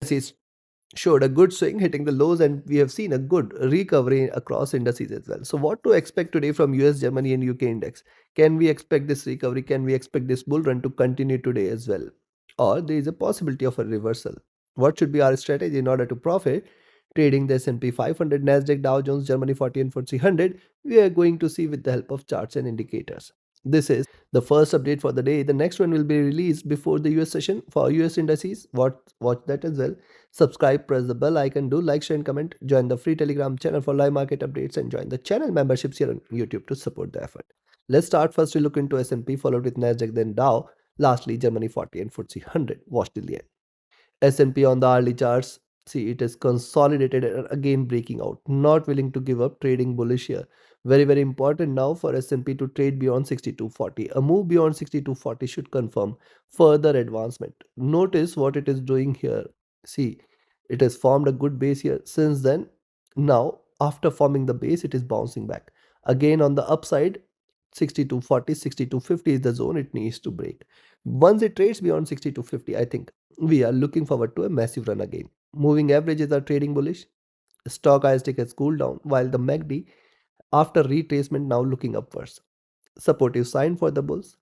Indices showed a good swing hitting the lows, and we have seen a good recovery across indices as well. So what to expect today from US, Germany and UK index? Can we expect this recovery? Can we expect this bull run to continue today as well? Or there is a possibility of a reversal? What should be our strategy in order to profit? Trading the S&P 500, Nasdaq, Dow Jones, Germany 40 and FTSE100, we are going to see with the help of charts and indicators. This is the first update for the day. The next one will be released before the US session for US indices. Watch that as well. Subscribe, press the bell icon, do like, share and comment. Join the free Telegram channel for live market updates and join the channel memberships here on YouTube to support the effort. Let's start first to look into S&P, followed with Nasdaq, then Dow, lastly Germany 40 and FTSE100. Watch till the end. S&P on the hourly charts, see it is consolidated and again breaking out, not willing to give up, trading bullish here. Very important now for S&P to trade beyond 6240. A move beyond 6240 should confirm further advancement. Notice what it is doing here. See, it has formed a good base here. Since then, now after forming the base, it is bouncing back. Again on the upside, 6240, 6250 is the zone it needs to break. Once it trades beyond 6250, I think we are looking forward to a massive run again. Moving averages are trading bullish. Stochastic has cooled down while the MACD after retracement now looking upwards. Supportive sign for the bulls.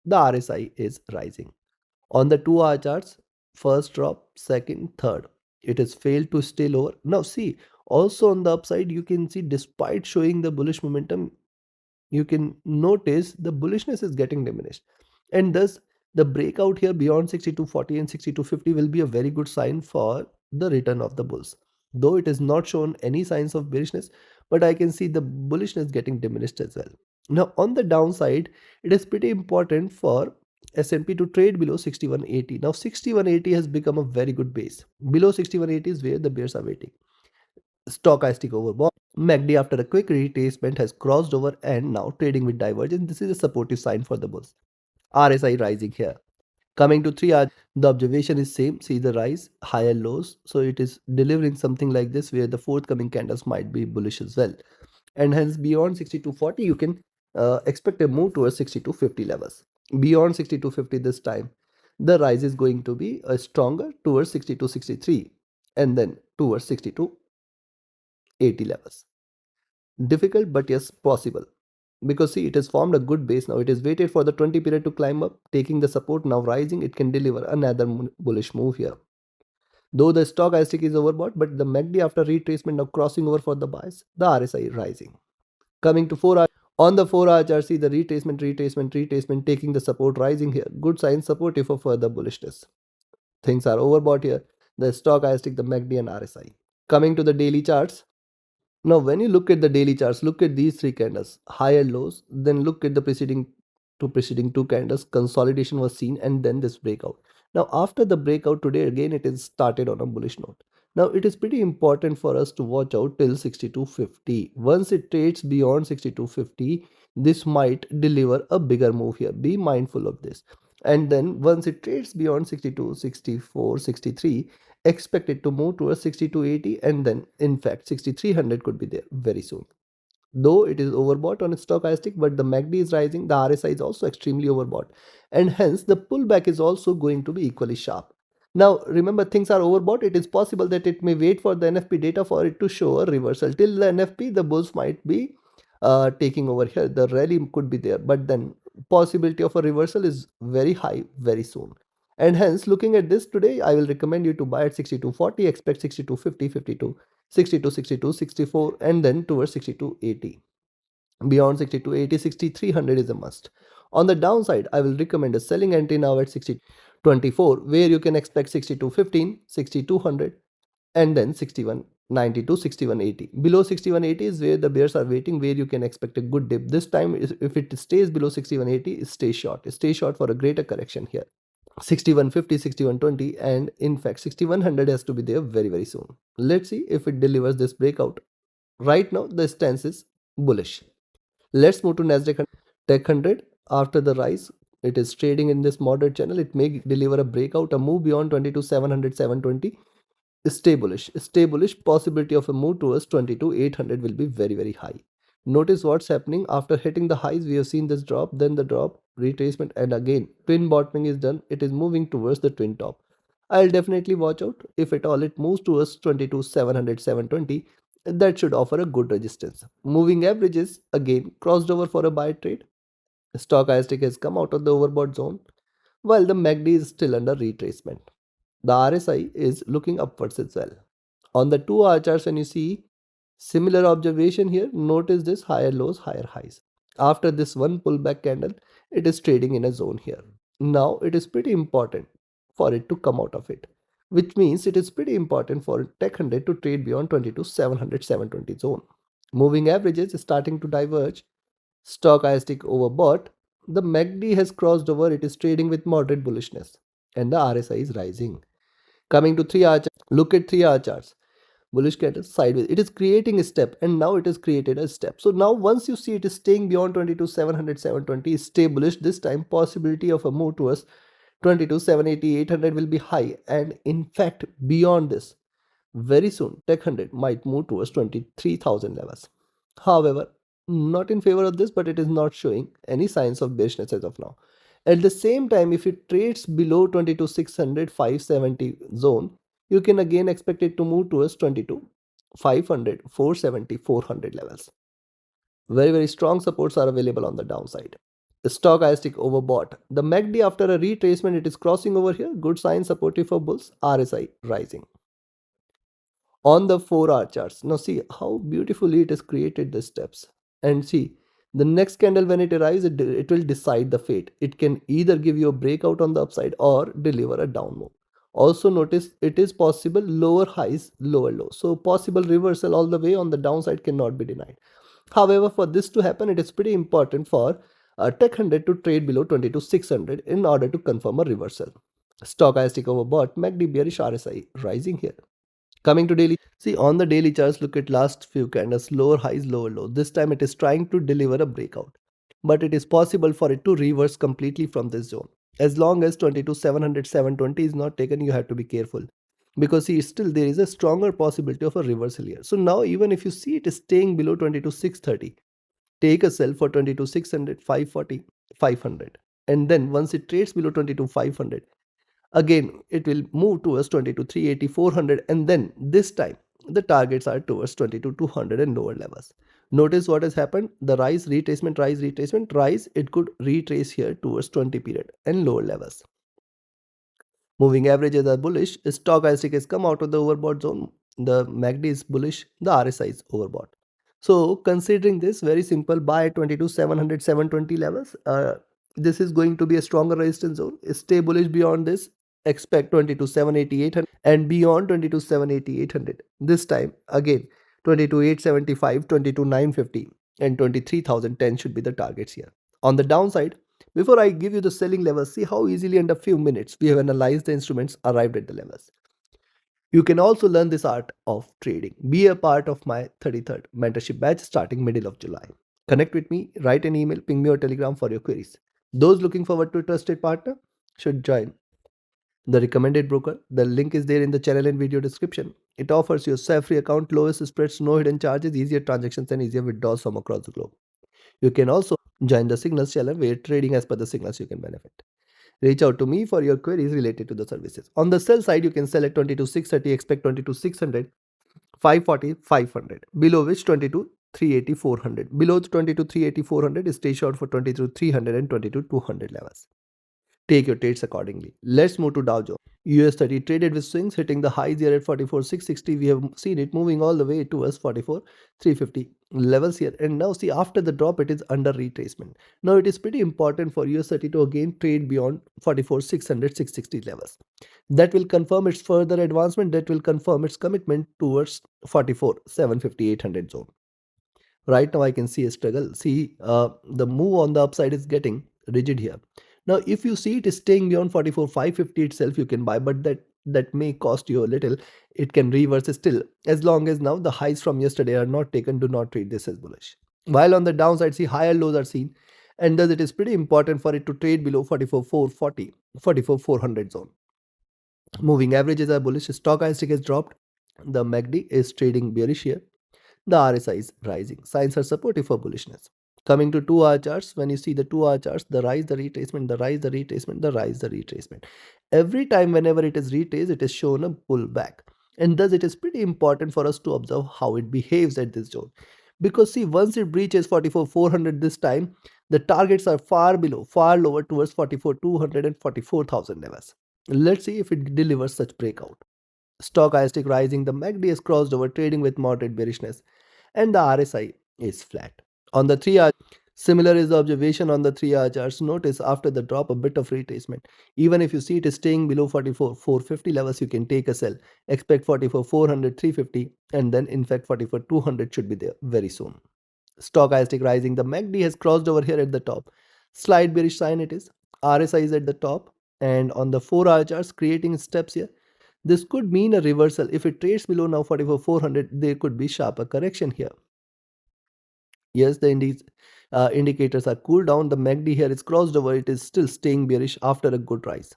The RSI is rising. On the 2-hour charts, first drop, second, third. It has failed to stay lower. Now see, also on the upside, you can see despite showing the bullish momentum, you can notice the bullishness is getting diminished. And thus, the breakout here beyond 6240 and 6250 will be a very good sign for the return of the bulls. Though it has not shown any signs of bearishness, but I can see the bullishness getting diminished as well. Now, on the downside, it is pretty important for S&P to trade below 6180. Now, 6180 has become a very good base. Below 6180 is where the bears are waiting. Stochastic overbought. MACD after a quick retracement has crossed over and now trading with divergence. This is a supportive sign for the bulls. RSI rising here. Coming to 3 hours, the observation is same. See the rise, higher lows. So it is delivering something like this where the forthcoming candles might be bullish as well. And hence beyond 6240, you can expect a move towards 6250 levels. Beyond 6250 this time, the rise is going to be stronger towards 6263 and then towards 6280 levels. Difficult, but yes, possible. Because see, it has formed a good base now. It is waited for the 20 period to climb up, taking the support, now rising. It can deliver another bullish move here. Though the stochastic is overbought, but the MACD after retracement now crossing over for the buys, the RSI rising. Coming to 4 hour, on the 4-hour chart, see the retracement, taking the support, rising here. Good sign, supportive for further bullishness. Things are overbought here. The stochastic, the MACD and RSI. Coming to the daily charts, now, when you look at the daily charts, look at these three candles, higher lows, then look at the preceding two candles, consolidation was seen and then this breakout. Now, after the breakout today, again, it is started on a bullish note. Now, it is pretty important for us to watch out till 6250. Once it trades beyond 6250, this might deliver a bigger move here. Be mindful of this. And then once it trades beyond 62, 64, 63, expect it to move towards 6280 and then in fact 6300 could be there very soon. Though it is overbought on its stochastic, but the MACD is rising, the RSI is also extremely overbought, and hence the pullback is also going to be equally sharp. Now remember, things are overbought. It is possible that it may wait for the NFP data for it to show a reversal. Till the NFP, the bulls might be taking over here. The rally could be there, but then possibility of a reversal is very high very soon. And hence, looking at this today, I will recommend you to buy at 6240, expect 6250, 52, 62, 62, 64, and then towards 6280. Beyond 6280, 6300 is a must. On the downside, I will recommend a selling entry now at 6024, where you can expect 6215, 6200, and then 6190 to 6180. Below 6180 is where the bears are waiting, where you can expect a good dip. This time, if it stays below 6180, stay short. Stay short for a greater correction here. 6150, 6120, and in fact 6100 has to be there very soon. Let's see if it delivers this breakout. Right now the stance is bullish. Let's move to Nasdaq Tech 100. After the rise, it is trading in this moderate channel. It may deliver a breakout, a move beyond 22,700, 720. Stay bullish. Possibility of a move towards 22,800 will be very high. Notice what's happening after hitting the highs. We have seen this drop, then the drop, retracement, and again twin bottoming is done. It is moving towards the twin top. I'll definitely watch out. If at all it moves towards 22 700 720, that should offer a good resistance. Moving averages again crossed over for a buy trade. Stochastic has come out of the overbought zone while the MACD is still under retracement. The RSI is looking upwards as well. On the 2 hour charts, when you see similar observation here, notice this higher lows, higher highs. After this one pullback candle, it is trading in a zone here. Now it is pretty important for it to come out of it, which means it is pretty important for Tech 100 to trade beyond 22 700 720 zone. Moving averages is starting to diverge. Stochastic overbought. The MACD has crossed over, it is trading with moderate bullishness, and the RSI is rising. Coming to 3 hour charts, look at 3 hour charts. Bullish candle sideways. It is creating a step, and now it has created a step. So now once you see it is staying beyond 22 700 720, stay bullish. This time possibility of a move towards 22 780 800 will be high, and in fact beyond this very soon Tech 100 might move towards 23,000 levels. However, not in favor of this, but it is not showing any signs of bearishness as of now. At the same time, if it trades below 22 600 570 zone, you can again expect it to move towards 22 500 470 400 levels. Very strong supports are available on the downside. The stochastic overbought. The MACD after a retracement, it is crossing over here. Good sign supportive for bulls. RSI rising on the 4 hour charts. Now see how beautifully it has created the steps, and see the next candle when it arrives, it will decide the fate. It can either give you a breakout on the upside or deliver a down move. Also notice it is possible lower highs, lower lows, so possible reversal all the way on the downside cannot be denied. However, for this to happen, it is pretty important for Tech 100 to trade below 22 600 in order to confirm a reversal. Stochastic overbought, MACD bearish, RSI rising here. Coming to daily, see on the daily charts, look at last few candles, lower highs, lower lows. This time it is trying to deliver a breakout, but it is possible for it to reverse completely from this zone. As long as 22 700 720 is not taken, you have to be careful, because see still there is a stronger possibility of a reversal here. So now even if you see it is staying below 22 630, take a sell for 22 600 540 500, and then once it trades below 22 500, again it will move towards 22 380 400, and then this time the targets are towards 22 200 and lower levels. Notice what has happened. The rise retracement, rise retracement, rise, it could retrace here towards 20 period and lower levels. Moving averages are bullish. Stochastic has come out of the overbought zone. The MACD is bullish. The RSI is overbought. So considering this, very simple, buy at 22 700 720 levels. This is going to be a stronger resistance zone. Stay bullish beyond this. Expect 22 780 800 and beyond 22 780 800. This time again 22 875 22 950 and 23,010 should be the targets here. On the downside, before I give you the selling levels, see how easily in a few minutes we have analyzed the instruments, arrived at the levels. You can also learn this art of trading. Be a part of my 33rd mentorship batch starting middle of July. Connect with me, write an email, ping me or telegram for your queries. Those looking forward to a trusted partner should join the recommended broker. The link is there in the channel and video description. It offers you a self-free account, lowest spreads, no hidden charges, easier transactions and easier withdrawals from across the globe. You can also join the signals channel where trading as per the signals you can benefit. Reach out to me for your queries related to the services. On the sell side, you can sell at 22 630, expect 22 600, 540, 500. Below which 22 380, 400. Below 22 380, 400, stay short for 22 300 and 22 200 levels. Take your trades accordingly. Let's move to Dow Jones. US30 traded with swings hitting the highs here at 44,660. We have seen it moving all the way towards 44,350 levels here. And now see after the drop, it is under retracement. Now it is pretty important for US30 to again trade beyond 44,600 660 levels. That will confirm its further advancement. That will confirm its commitment towards 44,750 800 zone. Right now I can see a struggle. See the move on the upside is getting rigid here. Now if you see it is staying beyond 44 550 itself, you can buy, but that may cost you a little. It can reverse still, as long as now the highs from yesterday are not taken. Do not treat this as bullish. While on the downside, see higher lows are seen, and thus it is pretty important for it to trade below 44 440 44 400 zone. Moving averages are bullish. Stochastic has dropped. The MACD is trading bearish here. The RSI is rising. Signs are supportive for bullishness. Coming to 2 hour charts, when you see the 2 hour charts, the rise, the retracement, the rise, the retracement, the rise, the retracement. Every time whenever it is retraced, it is shown a pullback. And thus it is pretty important for us to observe how it behaves at this zone. Because see, once it breaches 44,400 this time, the targets are far below, far lower towards 44,200 and 44,000 levels. Let's see if it delivers such breakout. Stochastic rising, the MACD has crossed over, trading with moderate bearishness, and the RSI is flat. On the 3-hour, similar is the observation on the 3-hour charts. Notice after the drop, a bit of retracement. Even if you see it is staying below 44,450 levels, you can take a sell. Expect 44,400, 350, and then in fact 44,200 should be there very soon. Stochastic rising, the MACD has crossed over here at the top. Slight bearish sign it is. RSI is at the top, and on the 4-hour charts, creating steps here. This could mean a reversal. If it trades below now 44,400, there could be sharper correction here. Yes, the indicators are cooled down. The MACD here is crossed over. It is still staying bearish after a good rise.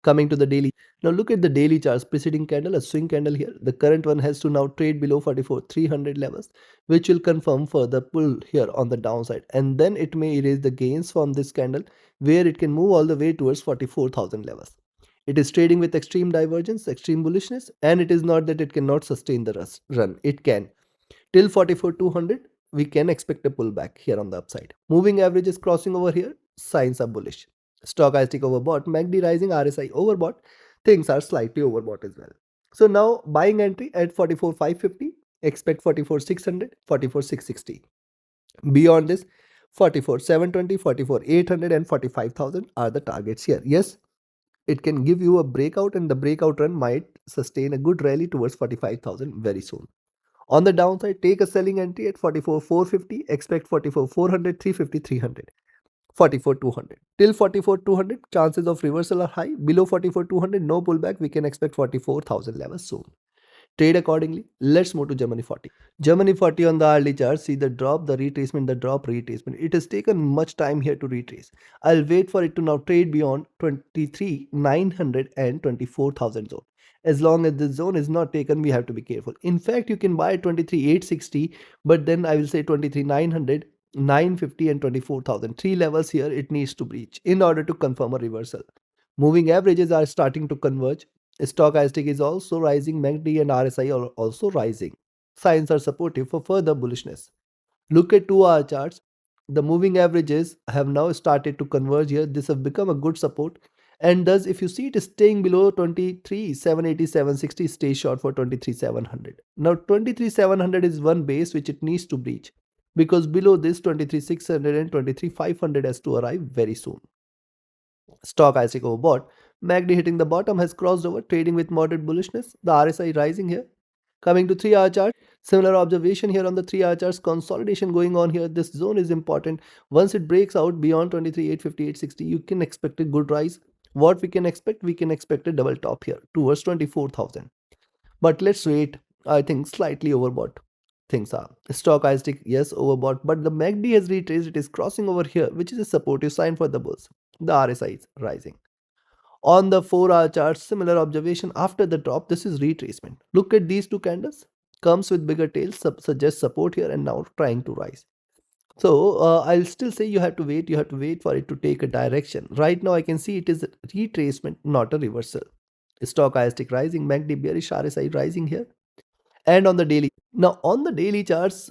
Coming to the daily. Now look at the daily charts. Preceding candle, a swing candle here. The current one has to now trade below 44,300 levels, which will confirm further pull here on the downside. And then it may erase the gains from this candle, where it can move all the way towards 44,000 levels. It is trading with extreme divergence, extreme bullishness, and it is not that it cannot sustain the run. It can. Till 44,200, we can expect a pullback here on the upside. Moving average is crossing over here. Signs are bullish. Stochastic overbought, MACD rising, RSI overbought. Things are slightly overbought as well. So now buying entry at 44,550. Expect 44,600, 44,660. Beyond this, 44,720, 44,800 and 45,000 are the targets here. Yes, it can give you a breakout, and the breakout run might sustain a good rally towards 45,000 very soon. On the downside, take a selling entry at 44,450, expect 44,400, 350, 300, 44,200. Till 44,200, chances of reversal are high. Below 44,200, no pullback. We can expect 44,000 levels soon. Trade accordingly. Let's move to Germany 40. Germany 40 on the hourly chart. See the drop, the retracement, the drop, retracement. It has taken much time here to retrace. I'll wait for it to now trade beyond 23,900 and 24,000 zone. As long as this zone is not taken, we have to be careful. In fact, you can buy 23,860, but then I will say 23,900, 950 and 24,000. Three levels here it needs to breach in order to confirm a reversal. Moving averages are starting to converge. Stochastic is also rising, MACD and RSI are also rising. Signs are supportive for further bullishness. Look at 2-hour charts. The moving averages have now started to converge here. This has become a good support. And thus, if you see it is staying below 23,780, 760, stay short for 23,700. Now, 23,700 is one base which it needs to breach, because below this 23,600 and 23,500 has to arrive very soon. Stochastic overbought. MACD hitting the bottom, has crossed over, trading with moderate bullishness. The RSI rising here. Coming to 3-hour chart, similar observation here on the 3-hour charts. Consolidation going on here. This zone is important. Once it breaks out beyond 23,850, 860, you can expect a good rise. What we can expect? We can expect a double top here towards 24,000. But let's wait. I think slightly overbought things are. Stochastic, yes, overbought, but the MACD has retraced. It is crossing over here, which is a supportive sign for the bulls. The RSI is rising. On the 4-hour chart, similar observation after the drop. This is retracement. Look at these two candles. Comes with bigger tails, suggests support here, and now trying to rise. So I'll still say you have to wait. You have to wait for it to take a direction. Right now, I can see it is a retracement, not a reversal. Stochastic rising, MACD bearish, RSI rising here. And on the daily, now on the daily charts,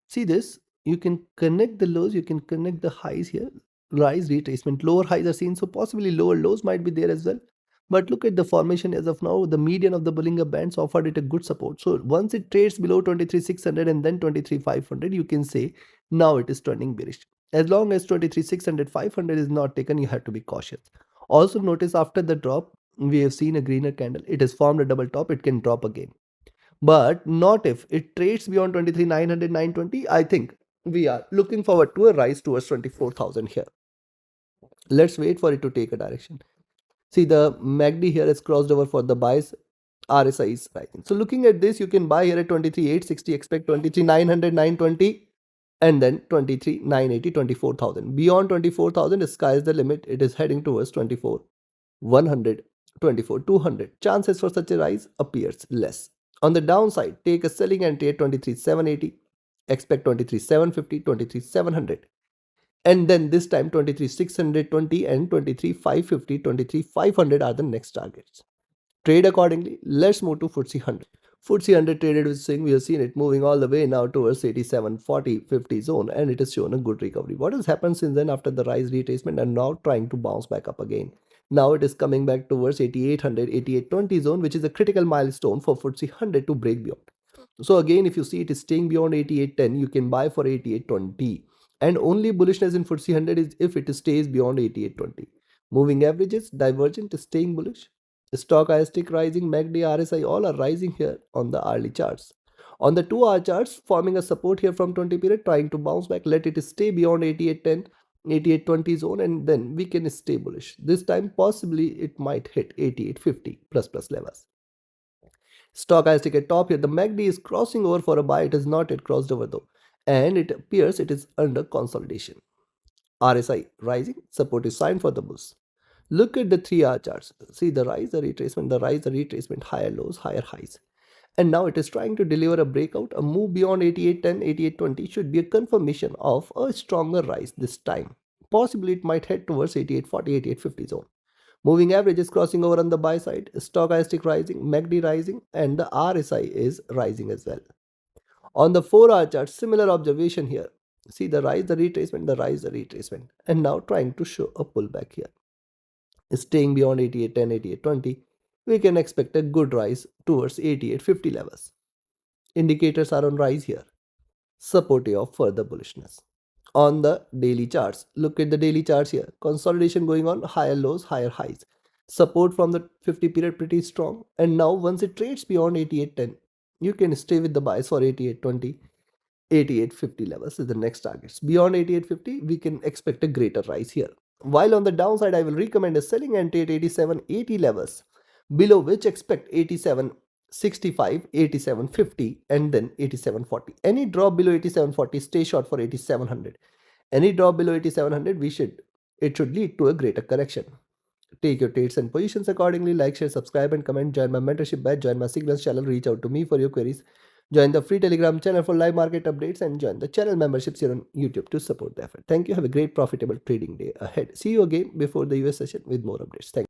see this, you can connect the lows, you can connect the highs here. Rise, retracement, lower highs are seen, so possibly lower lows might be there as well. But look at the formation as of now. The median of the Bollinger Bands offered it a good support. So once it trades below 23,600 and then 23,500, you can say now it is turning bearish. As long as 23,600, 500 is not taken, you have to be cautious. Also notice after the drop, we have seen a greener candle. It has formed a double top. It can drop again, but not if it trades beyond 23,900, 920. I think we are looking forward to a rise towards 24,000 here. Let's wait for it to take a direction. See, the MACD here has crossed over for the buys. RSI is rising. So looking at this, you can buy here at 23,860, expect 23,900, 920, and then 23,980, 24,000. Beyond 24,000, the sky is the limit. It is heading towards 24,100, 24,200. Chances for such a rise appears less. On the downside, take a selling entry at 23,780, expect 23,750, 23,700. And then this time 23,620 and 23,550, 23,500 are the next targets. Trade accordingly. Let's move to FTSE 100. FTSE 100 traded with swing. We have seen it moving all the way now towards 87, 40, 50 zone, and it has shown a good recovery. What has happened since then after the rise retracement and now trying to bounce back up again? Now it is coming back towards 8800, 8820 zone, which is a critical milestone for FTSE 100 to break beyond. So again, if you see it is staying beyond 8810, you can buy for 8820. And only bullishness in FTSE 100 is if it stays beyond 8820. Moving averages, divergent, is staying bullish. Stochastic rising, MACD, RSI all are rising here on the hourly charts. On the 2-hour charts, forming a support here from 20 period, trying to bounce back, let it stay beyond 8810, 8820 zone, and then we can stay bullish. This time possibly it might hit 8850 plus levels. Stochastic at top here, the MACD is crossing over for a buy. It has not yet crossed over though, and it appears it is under consolidation. RSI rising, supportive sign for the bulls. Look at the 3-hour charts. See the rise, the retracement, the rise, the retracement, higher lows, higher highs. And now it is trying to deliver a breakout. A move beyond 8810, 8820 should be a confirmation of a stronger rise this time. Possibly it might head towards 8840, 8850 zone. Moving average is crossing over on the buy side, stochastic rising, MACD rising, and the RSI is rising as well. On the 4-hour chart, similar observation here. See the rise, the retracement, the rise, the retracement, and now trying to show a pullback here. Staying beyond 8810, 8820, we can expect a good rise towards 8850 levels. Indicators are on rise here, supportive of further bullishness. On the daily charts, look at the daily charts here. Consolidation going on, higher lows, higher highs. Support from the 50 period pretty strong. And now once it trades beyond 8810, you can stay with the buys for 8820, 8850 levels is the next targets. Beyond 8850, we can expect a greater rise here. While on the downside, I will recommend a selling entry at 8780 levels, below which expect 8765, 8750, and then 8740. Any drop below 8740, stay short for 8700. Any drop below 8700, it should lead to a greater correction. Take your trades and positions accordingly. Like, share, subscribe, and comment. Join my mentorship batch. Join my signals channel. Reach out to me for your queries. Join the free Telegram channel for live market updates, and join the channel memberships here on YouTube to support the effort. Thank you. Have a great profitable trading day ahead. See you again before the US session with more updates. Thank you.